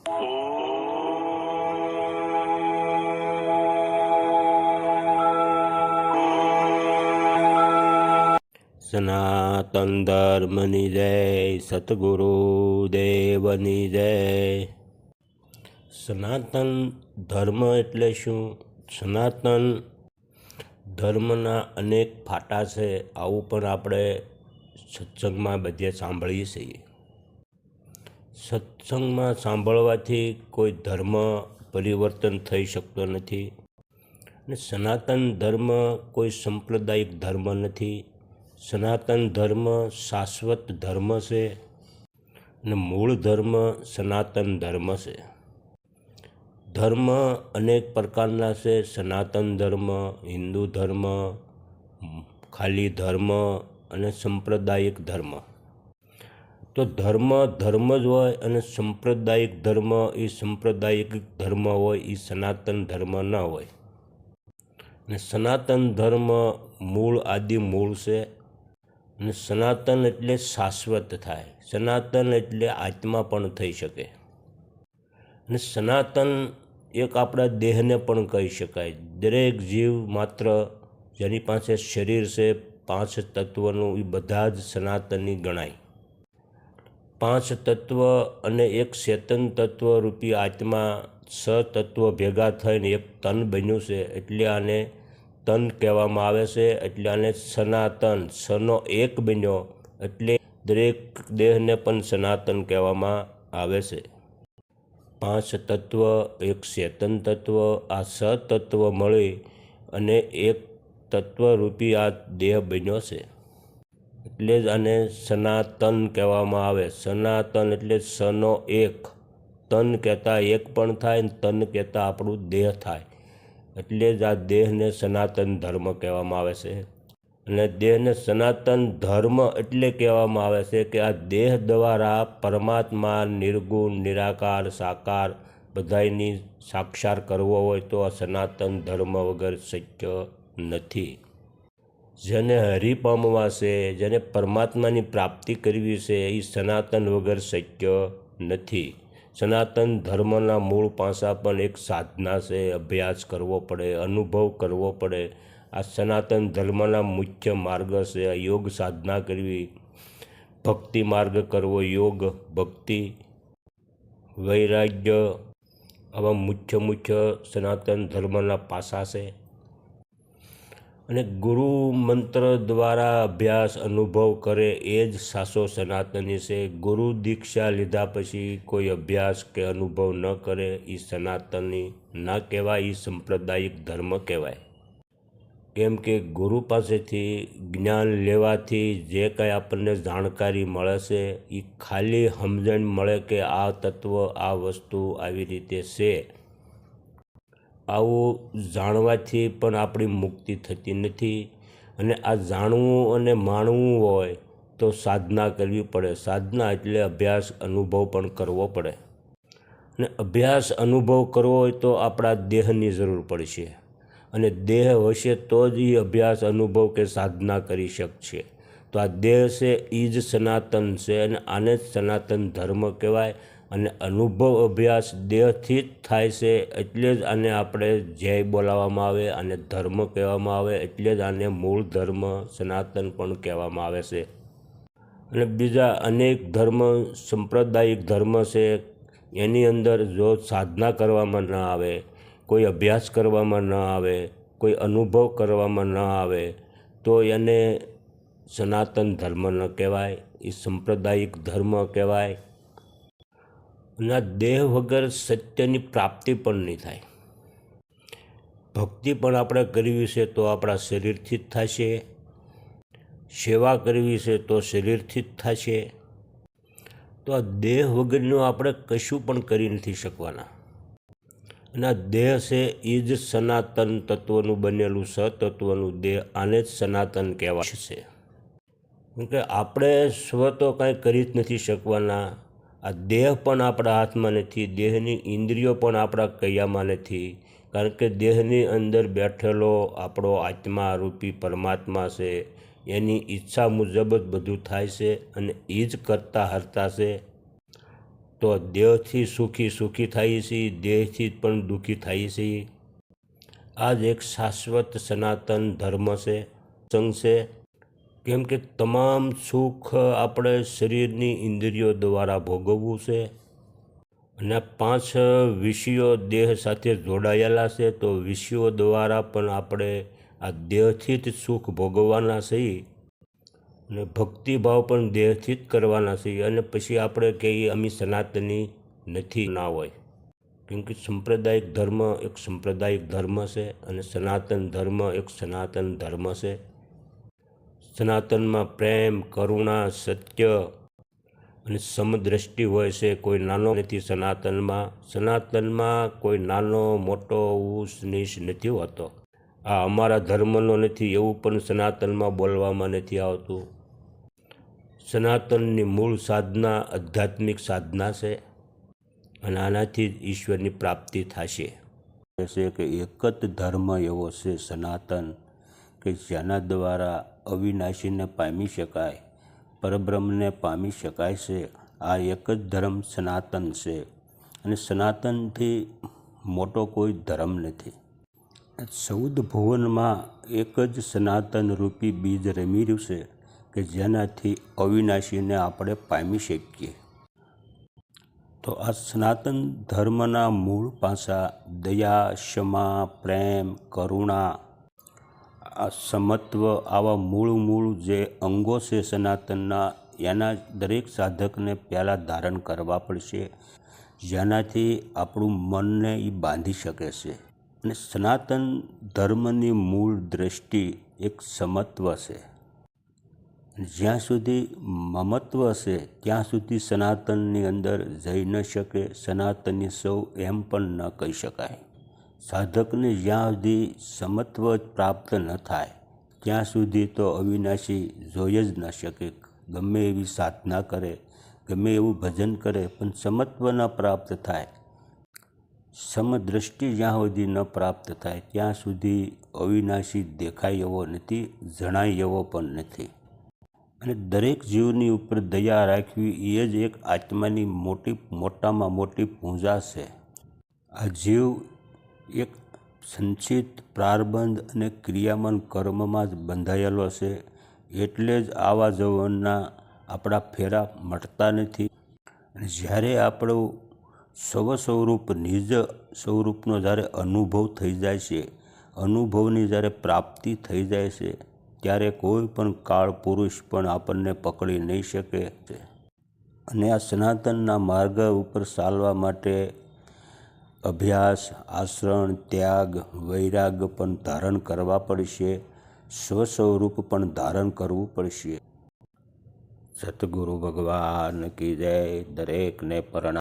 સનાતન ધર્મની જય, સતગુરુ દેવની જય। સનાતન ધર્મ એટલે શું? સનાતન ધર્મના અનેક ફાટા છે, આવું પણ આપણે સત્સંગમાં બધે સાંભળીએ છીએ। સત્સંગમાં સાંભળવાથી કોઈ ધર્મ પરિવર્તન થઈ શકતો નથી અને સનાતન ધર્મ કોઈ સાંપ્રદાયિક ધર્મ નથી। સનાતન ધર્મ શાશ્વત ધર્મ છે અને મૂળ ધર્મ સનાતન ધર્મ છે। ધર્મ અનેક પ્રકારના છે, સનાતન ધર્મ, હિન્દુ ધર્મ, ખાલી ધર્મ અને સાંપ્રદાયિક ધર્મ। તો ધર્મ ધર્મ જ હોય અને સાંપ્રદાયિક ધર્મ એ સાંપ્રદાયિક ધર્મ હોય, એ સનાતન ધર્મ ન હોય। અને સનાતન ધર્મ મૂળ આદિ મૂળ છે અને સનાતન એટલે શાશ્વત થાય, સનાતન એટલે આત્મા પણ થઈ શકે। અને સનાતન એક આપણા દેહને પણ કહી શકાય। દરેક જીવ માત્ર જેની પાસે શરીર છે 5 તત્વનું, એ બધા જ સનાતની ગણાય। 5 તત્વ અને એક ચેતન તત્વ રૂપી આત્મા 6 તત્વ ભેગા થઈને એક તન બન્યું છે, એટલે આને તન કહેવામાં આવે છે। એટલે આને સનાતન, સનો એક બન્યો એટલે દરેક દેહને પણ સનાતન કહેવામાં આવે છે। 5 તત્વ, એક ચેતન તત્વ, આ 6 તત્વ મળી અને એક તત્વરૂપી આ દેહ બન્યો છે, એટલે જ આને સનાતન કહેવામાં આવે। સનાતન એટલે સનો એક, તન કહેતા એક પણ થાય ને તન કહેતા આપણું દેહ થાય, એટલે જ આ દેહને સનાતન ધર્મ કહેવામાં આવે છે। અને દેહને સનાતન ધર્મ એટલે કહેવામાં આવે છે કે આ દેહ દ્વારા પરમાત્મા નિર્ગુણ, નિરાકાર, સાકાર બધાયની સાક્ષાત કરવો હોય તો આ સનાતન ધર્મ વગર શક્ય નથી। જેને હરિ પામવા છે, જેને પરમાત્માની પ્રાપ્તિ કરવી છે, એ સનાતન વગર શક્ય નથી। સનાતન ધર્મના મૂળ પાસા પણ એક સાધના છે, અભ્યાસ કરવો પડે, અનુભવ કરવો પડે। આ સનાતન ધર્મના મુખ્ય માર્ગ છે, યોગ સાધના કરવી, ભક્તિ માર્ગ કરવો, યોગ, ભક્તિ, વૈરાગ્ય, આવા મુખ્ય સનાતન ધર્મના પાસા છે। અને ગુરુ મંત્ર દ્વારા અભ્યાસ અનુભવ કરે એ જ સાચો સનાતની છે। ગુરુ દીક્ષા લીધા પછી કોઈ અભ્યાસ કે અનુભવ ન કરે એ સનાતની ના કહેવાય, એ સાંપ્રદાયિક ધર્મ કહેવાય। કેમ કે ગુરુ પાસેથી જ્ઞાન લેવાથી જે કંઈ આપણને જાણકારી મળે છે એ ખાલી સમજણ મળે કે આ તત્વ, આ વસ્તુ આવી રીતે છે। આવું જાણવાથી પણ આપણી મુક્તિ થતી નથી। અને આ જાણવું અને માણવું હોય તો સાધના કરવી પડે। સાધના એટલે અભ્યાસ અનુભવ પણ કરવો પડે। અને અભ્યાસ અનુભવ કરવો હોય તો આપણા દેહની જરૂર પડશે અને દેહ હશે તો જ એ અભ્યાસ અનુભવ કે સાધના કરી શકશે। તો આ દેહ છે એ જ સનાતન છે અને આને જ સનાતન ધર્મ કહેવાય। અને અનુભવ અભ્યાસ દેહથી જ થાય છે, એટલે જ આને આપણે જય બોલાવવામાં આવે, આને ધર્મ કહેવામાં આવે, એટલે જ આને મૂળ ધર્મ સનાતન પણ કહેવામાં આવે છે। અને બીજા અનેક ધર્મ, સાંપ્રદાયિક ધર્મ છે, એની અંદર જો સાધના કરવામાં ન આવે, કોઈ અભ્યાસ કરવામાં ન આવે, કોઈ અનુભવ કરવામાં ન આવે તો એને સનાતન ધર્મ ન કહેવાય, એ સાંપ્રદાયિક ધર્મ કહેવાય। અને આ દેહ વગર સત્યની પ્રાપ્તિ પણ નહીં થાય। ભક્તિ પણ આપણે કરવી છે તો આપણા શરીરથી જ થશે, સેવા કરવી છે તો શરીરથી જ થશે। તો આ દેહ વગરનું આપણે કશું પણ કરી નથી શકવાના। અને આ દેહ છે એ જ સનાતન તત્વનું બનેલું સતત્વનું દેહ, આને જ સનાતન કહેવાય છે। કેમ કે આપણે સ્વ તો કાંઈ કરી જ નથી શકવાના। આ દેહ પણ આપણા હાથમાં નથી, દેહની ઇન્દ્રિયો પણ આપણા કૈયામાં નથી, કારણ કે દેહની અંદર બેઠેલો આપણો આત્મા રૂપી પરમાત્મા છે, એની ઈચ્છા મુજબ જ બધું થાય છે અને એ જ કરતા હરતા છે। તો દેહથી સુખી થાય છે, દેહથી પણ દુઃખી થાય છે. આ જ એક શાશ્વત સનાતન ધર્મ છે, સંગ છે. કેમ કે તમામ સુખ આપણે શરીરની ઇન્દ્રિયો દ્વારા ભોગવવું છે. અને 5 વિષયો દેહ સાથે જોડાયેલા છે, તો વિષયો દ્વારા પણ આપણે આ દેહથી જ સુખ ભોગવવાના છીએ. અને ભક્તિભાવ પણ દેહથી જ કરવાના છીએ. અને પછી આપણે કહીએ અમે સનાતની નથી ના હોય. કેમ કે સાંપ્રદાયિક ધર્મ એક સાંપ્રદાયિક ધર્મ છે અને સનાતન ધર્મ એક સનાતન ધર્મ છે. સનાતનમાં પ્રેમ, કરુણા, સત્ય અને સમદ્રષ્ટિ હોય છે. કોઈ નાનો નથી સનાતનમાં. સનાતનમાં કોઈ નાનો મોટો ઊંચ નીચ નથી હોતો. આ અમારા ધર્મનો નથી એવું પણ સનાતનમાં બોલવામાં નથી આવતું. સનાતનની મૂળ સાધના આધ્યાત્મિક સાધના છે અને આનાથી જ ઈશ્વરની પ્રાપ્તિ થશે. છે કે એક જ ધર્મ એવો છે સનાતન કે જેના દ્વારા અવિનાશીને પામી શકાય, પરબ્રહ્મને પામી શકાય છે. આ એક જ ધર્મ સનાતન છે અને સનાતનથી મોટો કોઈ ધર્મ નથી. 14 ભુવનમાં એક જ સનાતન રૂપી બીજ રમી રહ્યું છે કે જેનાથી અવિનાશીને આપણે પામી શકીએ. તો આ સનાતન ધર્મના મૂળ પાસા દયા, ક્ષમા, પ્રેમ, કરુણા, આ સમત્વ, આવા મૂળ જે અંગો છે સનાતનના, એના દરેક સાધકને પહેલાં ધારણ કરવા પડશે, જેનાથી આપણું મનને એ બાંધી શકે છે. અને સનાતન ધર્મની મૂળ દ્રષ્ટિ એક સમત્વ છે. જ્યાં સુધી મમત્વ છે ત્યાં સુધી સનાતનની અંદર જઈ ન શકે. સનાતની સૌ એમ પણ ન કહી શકાય. સાધકને જ્યાં સુધી સમત્વ પ્રાપ્ત ન થાય ત્યાં સુધી તો અવિનાશી જોઈ જ ન શકે. ગમે એવી સાધના કરે, ગમે એવું ભજન કરે, પણ સમત્વ ન પ્રાપ્ત થાય, સમદ્રષ્ટિ જ્યાં સુધી ન પ્રાપ્ત થાય ત્યાં સુધી અવિનાશી દેખાય એવો નથી, જણાય એવો પણ નથી. અને દરેક જીવની ઉપર દયા રાખવી એ જ એક આત્માની મોટામાં મોટી પૂજા છે. આ જીવ એક સંચિત પ્રારબ્ધ અને ક્રિયામાન કર્મમાં જ બંધાયેલો છે. એટલે જ આવા જવનના આપણા ફેરા મટતા નથી. અને જ્યારે આપણું સ્વસ્વરૂપ નિજ સ્વરૂપનો જ્યારે અનુભવ થઈ જાય છે, અનુભવની જ્યારે પ્રાપ્તિ થઈ જાય છે, ત્યારે કોઈ પણ કાળ પુરુષ પણ આપણને પકડી નહીં શકે. અને આ સનાતનના માર્ગ ઉપર ચાલવા માટે અભ્યાસ, આચરણ, ત્યાગ, વૈરાગ પણ ધારણ કરવા પડશે. સ્વસ્વરૂપ પણ ધારણ કરવું પડશે. સતગુરુ ભગવાન કી જય. દરેકને પ્રણામ.